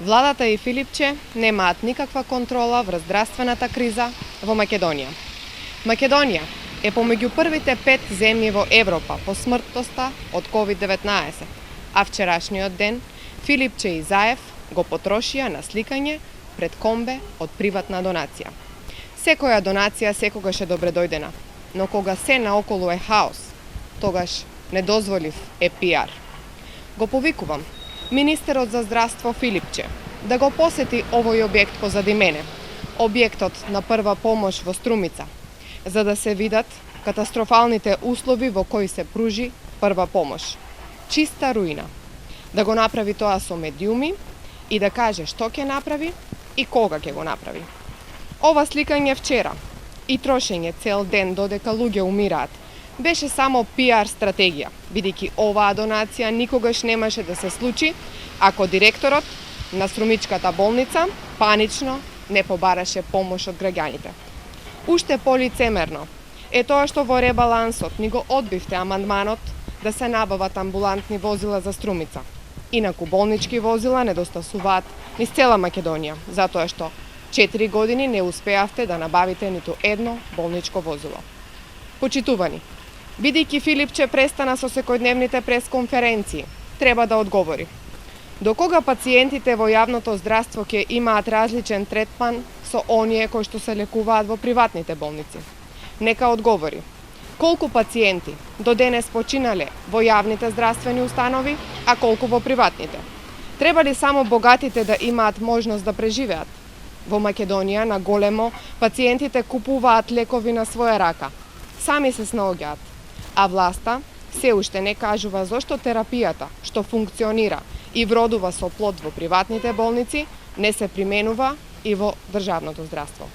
Владата и Филипче немаат никаква контрола врз здравствената криза во Македонија. Македонија е помеѓу првите 5 земји во Европа по смртноста од COVID-19, а вчерашниот ден Филипче и Заев го потрошија на сликање пред комбе од приватна донација. Секоја донација секогаш е добредојдена, но кога се наоколу е хаос, тогаш недозволив е пиар. Го повикувам министерот за здравство Филипче да го посети овој објект позади мене, објектот на прва помош во Струмица, за да се видат катастрофалните услови во кои се пружи прва помош. Чиста руина. Да го направи тоа со медиуми и да каже што ќе направи и кога ќе го направи. Ова сликање вчера и трошење цел ден додека луѓе умираат беше само пиар стратегија, бидејќи оваа донација никогаш немаше да се случи ако директорот на Струмичката болница панично не побараше помош од граѓаните. Уште полицемерно е тоа што во ребалансот ни го одбивте амандманот да се набават амбулантни возила за Струмица. Инаку болнички возила недостасуваат низ цела Македонија, затоа што 4 години не успеавте да набавите ниту едно болничко возило. Почитувани, бидејќи Филипче престана со секојдневните пресконференции, треба да одговори. До кога пациентите во јавното здравство ќе имаат различен третман со оние кои што се лекуваат во приватните болници? Нека одговори. Колку пациенти до денес починале во јавните здравствени установи, а колку во приватните? Треба ли само богатите да имаат можност да преживеат? Во Македонија на големо пациентите купуваат лекови на своја рака, сами се снаоѓаат, а власта се уште не кажува зошто терапијата што функционира и вродува со плод во приватните болници не се применува и во државното здравство.